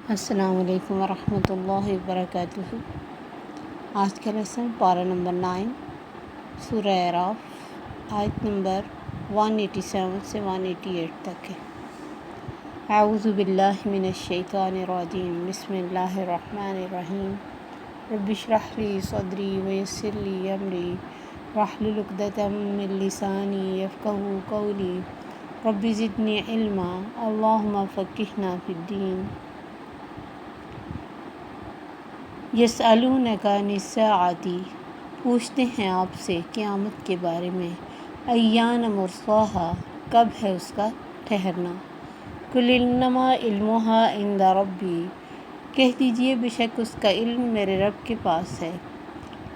السلام علیکم ورحمۃ اللہ وبرکاتہ۔ آج کا لیسن پارہ نمبر 9 سورہ اعراف آیت نمبر 187 سے 188 تک ہے۔ اعوذ باللہ من الشیطان الرجیم، بسم اللہ الرحمن الرحیم۔ رب اشرح لی صدری ویسر لی امری واحلل عقدۃ من لسانی یفقہوا قولی رب زدنی علما اللہم فقہنا فی الدین۔ یسألونک عن الساعۃ، پوچھتے ہیں آپ سے قیامت کے بارے میں، ایان مرساہا، کب ہے اس کا ٹھہرنا، قل انما علمھا عند ربی، کہہ دیجئے بے شک اس کا علم میرے رب کے پاس ہے،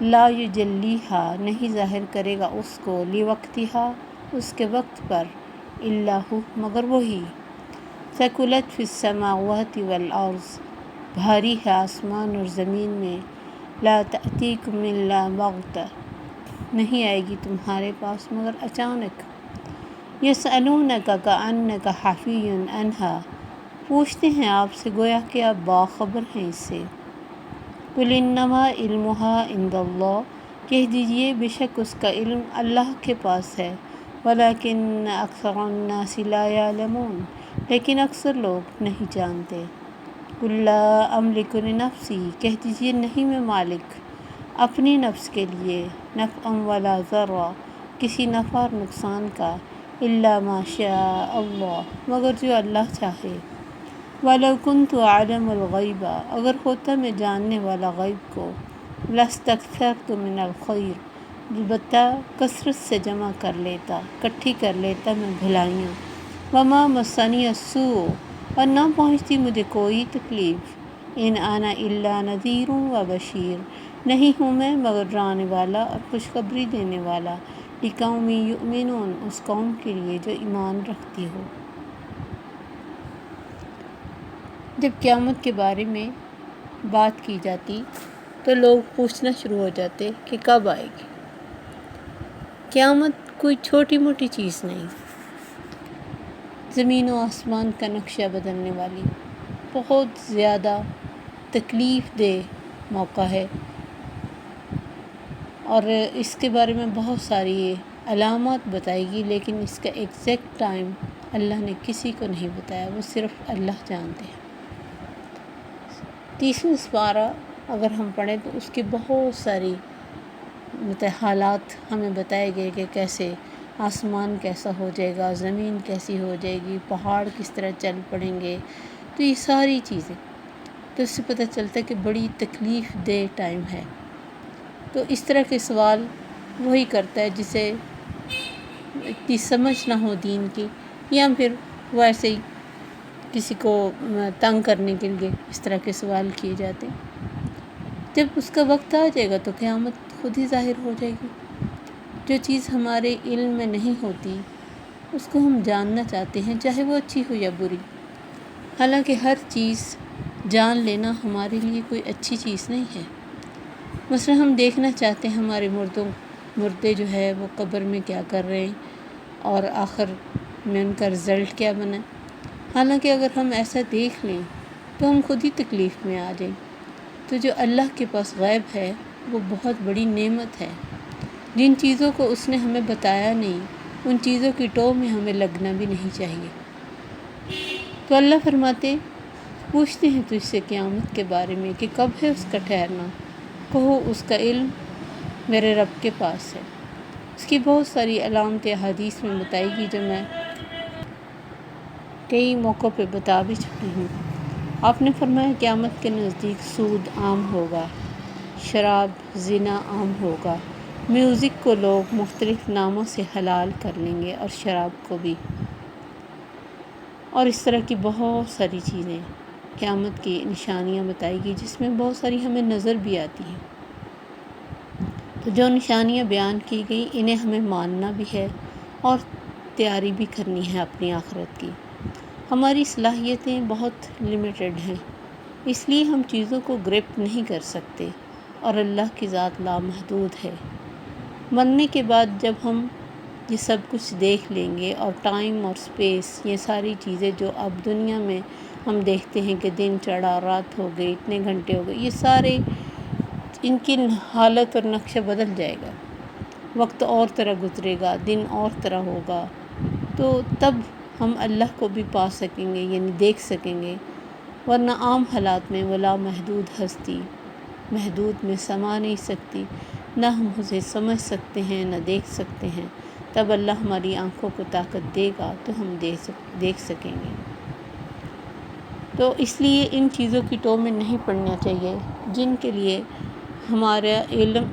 لا یجلیھا، نہیں ظاہر کرے گا اس کو، لوقتھا، اس کے وقت پر، الا ھو، مگر وہی، ثقلت فی السماوات والارض، بھاری ہے آسمان اور زمین میں، لا تأتیکم الا بغتہ، نہیں آئے گی تمہارے پاس مگر اچانک، یسألونک کأنک حفی عنہا، پوچھتے ہیں آپ سے گویا کہ آپ باخبر ہیں اس سے، قل انما علمھا عند اللہ، کہہ دیجئے بے شک اس کا علم اللہ کے پاس ہے، ولکن اکثر الناس لا یعلمون، لیکن اکثر لوگ نہیں جانتے، قل لا املک لنفسی، کہہ دیجئے نہیں میں مالک اپنی نفس کے لیے، نفعا ولا ضرا، کسی نفع اور نقصان کا، الا ما شاء اللہ، مگر جو اللہ چاہے، ولو کنت اعلم الغیب، اگر ہوتا میں جاننے والا غیب کو، لاستکثرت من الخیر، البتہ کثرت سے جمع کر لیتا، اکٹھی کر لیتا میں بھلائیاں، وما مسنی السوء، اور نہ پہنچتی مجھے کوئی تکلیف، ان انا الا نذیر و بشیر، نہیں ہوں میں مگر ڈرانے والا اور خوشخبری دینے والا، لقوم یؤمنون، اس قوم کے لیے جو ایمان رکھتی ہو۔ جب قیامت کے بارے میں بات کی جاتی تو لوگ پوچھنا شروع ہو جاتے کہ کب آئے گی۔ قیامت کوئی چھوٹی موٹی چیز نہیں، زمین و آسمان کا نقشہ بدلنے والی بہت زیادہ تکلیف دہ موقع ہے، اور اس کے بارے میں بہت ساری علامات بتائے گی، لیکن اس کا ایگزیکٹ ٹائم اللہ نے کسی کو نہیں بتایا، وہ صرف اللہ جانتے ہیں۔ 30واں سپارہ اگر ہم پڑھیں تو اس کے بہت ساری حالات ہمیں بتائے گئے کہ کیسے آسمان کیسا ہو جائے گا، زمین کیسی ہو جائے گی، پہاڑ کس طرح چل پڑیں گے، تو یہ ساری چیزیں، تو اس سے پتہ چلتا ہے کہ بڑی تکلیف دہ ٹائم ہے۔ تو اس طرح کے سوال وہی کرتا ہے جسے اتنی سمجھ نہ ہو دین کی، یا پھر وہ ایسے ہی کسی کو تنگ کرنے کے لیے اس طرح کے سوال کیے جاتے ہیں۔ جب اس کا وقت آ جائے گا تو قیامت خود ہی ظاہر ہو جائے گی۔ جو چیز ہمارے علم میں نہیں ہوتی اس کو ہم جاننا چاہتے ہیں، چاہے وہ اچھی ہو یا بری، حالانکہ ہر چیز جان لینا ہمارے لیے کوئی اچھی چیز نہیں ہے۔ مثلا ہم دیکھنا چاہتے ہیں ہمارے مردے جو ہے وہ قبر میں کیا کر رہے ہیں اور آخر میں ان کا رزلٹ کیا بنا، حالانکہ اگر ہم ایسا دیکھ لیں تو ہم خود ہی تکلیف میں آ جائیں۔ تو جو اللہ کے پاس غیب ہے وہ بہت بڑی نعمت ہے، جن چیزوں کو اس نے ہمیں بتایا نہیں ان چیزوں کی ٹو میں ہمیں لگنا بھی نہیں چاہیے۔ تو اللہ فرماتے پوچھتے ہیں تجھ سے قیامت کے بارے میں کہ کب ہے اس کا ٹھہرنا، کہو اس کا علم میرے رب کے پاس ہے۔ اس کی بہت ساری علامتیں حدیث میں بتائی گی جو میں کئی موقعوں پہ بتا بھی چکی ہوں۔ آپ نے فرمایا قیامت کے نزدیک سود عام ہوگا، شراب زنا عام ہوگا، میوزک کو لوگ مختلف ناموں سے حلال کر لیں گے اور شراب کو بھی، اور اس طرح کی بہت ساری چیزیں قیامت کی نشانیاں بتائی گی جس میں بہت ساری ہمیں نظر بھی آتی ہیں۔ تو جو نشانیاں بیان کی گئی انہیں ہمیں ماننا بھی ہے اور تیاری بھی کرنی ہے اپنی آخرت کی۔ ہماری صلاحیتیں بہت لیمیٹڈ ہیں، اس لیے ہم چیزوں کو گرپ نہیں کر سکتے، اور اللہ کی ذات لامحدود ہے۔ مرنے کے بعد جب ہم یہ سب کچھ دیکھ لیں گے، اور ٹائم اور سپیس، یہ ساری چیزیں جو اب دنیا میں ہم دیکھتے ہیں کہ دن چڑھا، رات ہو گئی، اتنے گھنٹے ہو گئے، یہ سارے ان کی حالت اور نقشہ بدل جائے گا، وقت اور طرح گزرے گا، دن اور طرح ہوگا، تو تب ہم اللہ کو بھی پا سکیں گے، یعنی دیکھ سکیں گے، ورنہ عام حالات میں ولا محدود ہستی محدود میں سما نہیں سکتی، نہ ہم اسے سمجھ سکتے ہیں نہ دیکھ سکتے ہیں۔ تب اللہ ہماری آنکھوں کو طاقت دے گا تو ہم دیکھ سکیں گے۔ تو اس لیے ان چیزوں کی ٹو میں نہیں پڑنا چاہیے جن کے لیے ہمارا علم،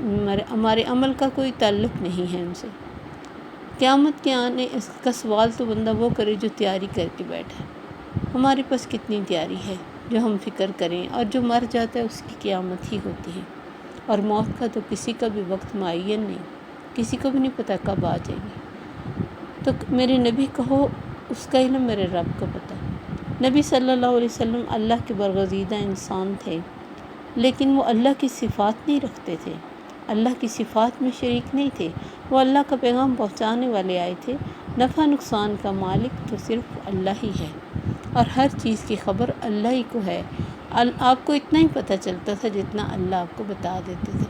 ہمارے عمل کا کوئی تعلق نہیں ہے ان سے۔ قیامت کے آنے اس کا سوال تو بندہ وہ کرے جو تیاری کر کے بیٹھا ہے۔ ہمارے پاس کتنی تیاری ہے جو ہم فکر کریں، اور جو مر جاتا ہے اس کی قیامت ہی ہوتی ہے، اور موت کا تو کسی کا بھی وقت معین نہیں، کسی کو بھی نہیں پتہ کب آ جائے گی۔ تو میرے نبی کہو اس کا علم میرے رب کو پتہ۔ نبی صلی اللہ علیہ وسلم اللہ کے برگزیدہ انسان تھے، لیکن وہ اللہ کی صفات نہیں رکھتے تھے، اللہ کی صفات میں شریک نہیں تھے، وہ اللہ کا پیغام پہنچانے والے آئے تھے۔ نفع نقصان کا مالک تو صرف اللہ ہی ہے، اور ہر چیز کی خبر اللہ ہی کو ہے۔ آپ کو اتنا ہی پتہ چلتا تھا جتنا اللہ آپ کو بتا دیتے تھے۔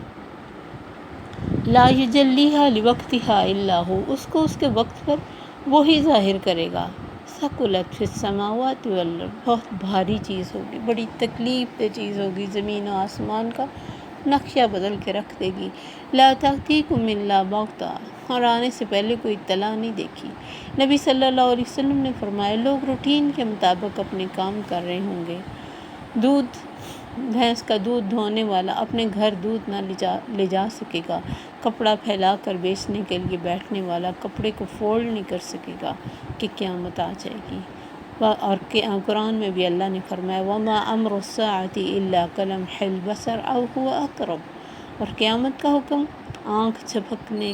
لا یجلیھا لوقتھا الا ہو، اس کو اس کے وقت پر وہی ظاہر کرے گا۔ ثقلت فی السماوات والارض، بہت بھاری چیز ہوگی، بڑی تکلیف دہ چیز ہوگی، زمین و آسمان کا نقشہ بدل کے رکھ دے گی۔ لا تأتیکم الا بغتہ، اور آنے سے پہلے کوئی اطلاع نہیں دیکھی۔ نبی صلی اللہ علیہ وسلم نے فرمایا لوگ روٹین کے مطابق اپنے کام کر رہے ہوں گے، بھینس کا دودھ دھونے والا اپنے گھر دودھ نہ لے جا سکے گا، کپڑا پھیلا کر بیچنے کے لیے بیٹھنے والا کپڑے کو فولڈ نہیں کر سکے گا کہ قیامت آ جائے گی۔ اور قرآن میں بھی اللہ نے فرمایا وَمَا أَمْرُ السَّاعَةِ إِلَّا كَلَمْحِ الْبَصَرِ أَوْ هُوَ أَقْرَبُ، اور قیامت کا حکم آنکھ جھپکنے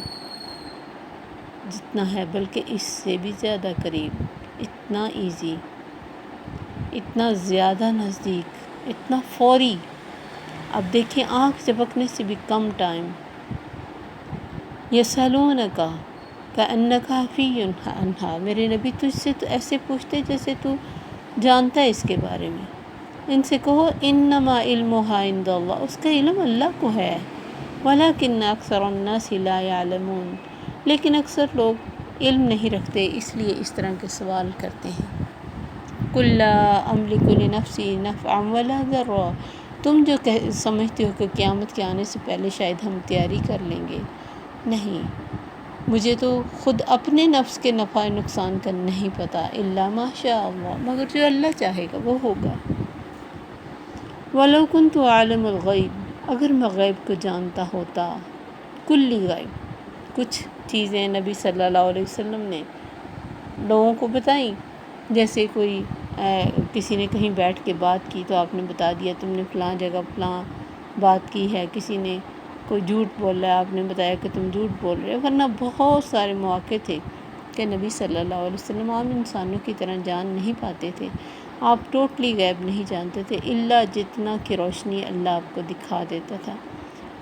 جتنا ہے بلکہ اس سے بھی زیادہ قریب، اتنا ایزی، اتنا زیادہ نزدیک، اتنا فوری۔ اب دیکھیں آنکھ جھپکنے سے بھی کم ٹائم۔ یسألونک کأنک حفی عنہا، میرے نبی تجھ سے تو ایسے پوچھتے جیسے تو جانتا ہے اس کے بارے میں۔ ان سے کہو انما علمھا عند اللہ، اس کا علم اللہ کو ہے، ولکن اکثر الناس لا یعلمون، لیکن اکثر لوگ علم نہیں رکھتے، اس لیے اس طرح کے سوال کرتے ہیں۔ قل لا املک لنفسی نفعا ولا ضرا، تم جو سمجھتے ہو کہ قیامت کے آنے سے پہلے شاید ہم تیاری کر لیں گے، نہیں، مجھے تو خود اپنے نفس کے نفع نقصان کا نہیں پتہ، الا ما شاء اللہ، مگر جو اللہ چاہے گا وہ ہوگا۔ ولو کنت اعلم الغیب، اگر میں غیب کو جانتا ہوتا، کلی غیب، کچھ چیزیں نبی صلی اللہ علیہ وسلم نے لوگوں کو بتائیں، جیسے کوئی کسی نے کہیں بیٹھ کے بات کی تو آپ نے بتا دیا تم نے فلاں جگہ فلاں بات کی ہے، کسی نے کوئی جھوٹ بول رہا ہے آپ نے بتایا کہ تم جھوٹ بول رہے ہو، ورنہ بہت سارے مواقع تھے کہ نبی صلی اللہ علیہ وسلم عام انسانوں کی طرح جان نہیں پاتے تھے، آپ ٹوٹلی غیب نہیں جانتے تھے، الا جتنا کہ روشنی اللہ آپ کو دکھا دیتا تھا۔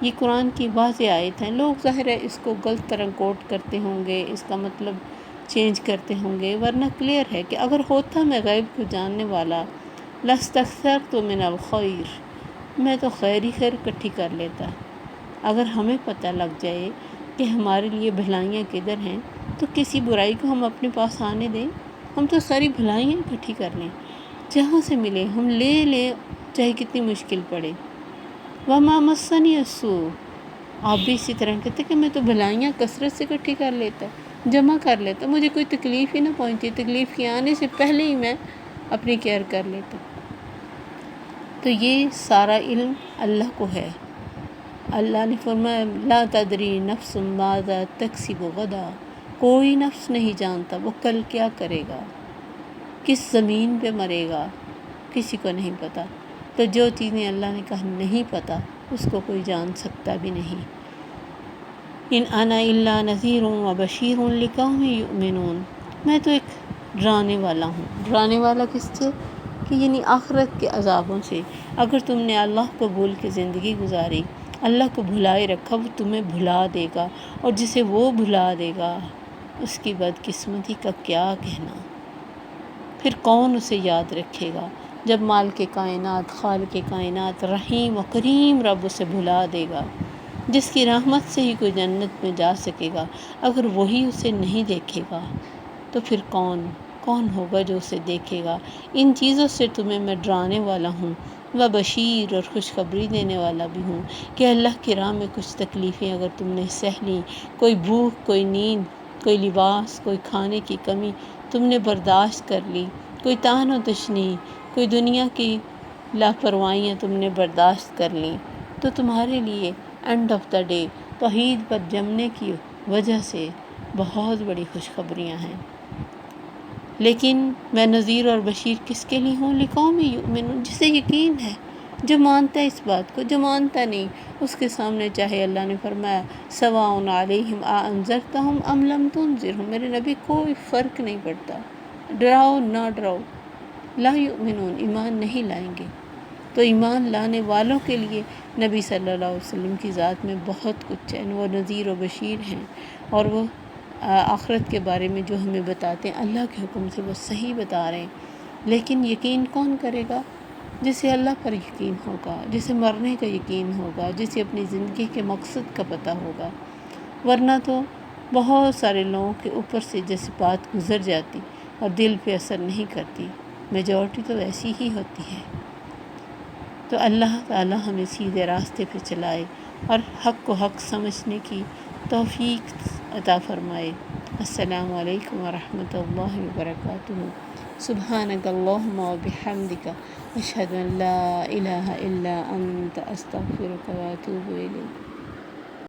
یہ قرآن کی واضح آیت ہیں، لوگ ظاہر ہے اس کو غلط طرح کوٹ کرتے ہوں گے، اس کا مطلب چینج کرتے ہوں گے، ورنہ کلیئر ہے کہ اگر ہوتا میں غیب کو جاننے والا لاستکثرت من الخیر، میں تو خیر ہی خیر اکٹھی کر لیتا۔ اگر ہمیں پتہ لگ جائے کہ ہمارے لیے بھلائیاں کدھر ہیں تو کسی برائی کو ہم اپنے پاس آنے دیں، ہم تو ساری بھلائیاں اکٹھی کر لیں، جہاں سے ملے ہم لے لیں، چاہے کتنی مشکل پڑے۔ وما مسنی السوء، آپ بھی اسی طرح کہتے کہ میں تو بھلائیاں کثرت سے اکٹھی کر لیتا، جمع کر لیتا، مجھے کوئی تکلیف ہی نہ پہنچتی، تکلیف کے آنے سے پہلے ہی میں اپنی کیئر کر لیتا۔ تو یہ سارا علم اللہ کو ہے۔ اللہ نے فرمایا لا تدری نفس ماذا تکسب غدا، کوئی نفس نہیں جانتا وہ کل کیا کرے گا، کس زمین پہ مرے گا، کسی کو نہیں پتہ۔ تو جو چیزیں اللہ نے کہا نہیں پتہ اس کو کوئی جان سکتا بھی نہیں۔ ان انا الا نذیر و بشیر لقوم یؤمنون، میں تو ایک ڈرانے والا ہوں۔ ڈرانے والا کس سے؟ کہ یعنی آخرت کے عذابوں سے۔ اگر تم نے اللہ کو بھول کے زندگی گزاری، اللہ کو بھلائے رکھا، وہ تمہیں بھلا دے گا، اور جسے وہ بھلا دے گا اس کی بدقسمتی کا کیا کہنا۔ پھر کون اسے یاد رکھے گا جب مالک کائنات، خالق کائنات، رحیم و کریم رب اسے بھلا دے گا، جس کی رحمت سے ہی کوئی جنت میں جا سکے گا۔ اگر وہی اسے نہیں دیکھے گا تو پھر کون ہوگا جو اسے دیکھے گا۔ ان چیزوں سے تمہیں میں ڈرانے والا ہوں، و بشیر، اور خوشخبری دینے والا بھی ہوں کہ اللہ کی راہ میں کچھ تکلیفیں اگر تم نے سہ لیں، کوئی بھوک، کوئی نیند، کوئی لباس، کوئی کھانے کی کمی تم نے برداشت کر لی، کوئی طعن و تشنیع، کوئی دنیا کی لاپرواہیاں تم نے برداشت کر لیں، تو تمہارے لیے اینڈ آف دا ڈے توحید پر جمنے کی وجہ سے بہت بڑی خوشخبریاں ہیں۔ لیکن میں نذیر اور بشیر کس کے لیے ہوں؟ لقوم یؤمنون، جسے یقین ہے، جو مانتا ہے اس بات کو۔ جو مانتا نہیں اس کے سامنے چاہے اللہ نے فرمایا سواء علیہم انذرتہم ام لم تنذرہم، میرے نبی کوئی فرق نہیں پڑتا، ڈراؤ نہ ڈراؤ، لا یؤمنون، ایمان نہیں لائیں گے۔ تو ایمان لانے والوں کے لیے نبی صلی اللہ علیہ وسلم کی ذات میں بہت کچھ ہے، وہ نذیر و بشیر ہیں، اور وہ آخرت کے بارے میں جو ہمیں بتاتے ہیں اللہ کے حکم سے وہ صحیح بتا رہے ہیں۔ لیکن یقین کون کرے گا؟ جسے اللہ پر یقین ہوگا، جسے مرنے کا یقین ہوگا، جسے اپنی زندگی کے مقصد کا پتہ ہوگا۔ ورنہ تو بہت سارے لوگوں کے اوپر سے جیسے بات گزر جاتی اور دل پہ اثر نہیں کرتی، میجورٹی تو ایسی ہی ہوتی ہے۔ تو اللہ تعالی ہمیں سیدھے راستے پہ چلائے اور حق کو حق سمجھنے کی توفیق عطا فرمائے۔ السلام علیکم ورحمۃ اللہ وبرکاتہ۔ سبحانک اللہم وبحمدک، اشہد ان لا الہ الا انت، استغفرک واتوب الیک۔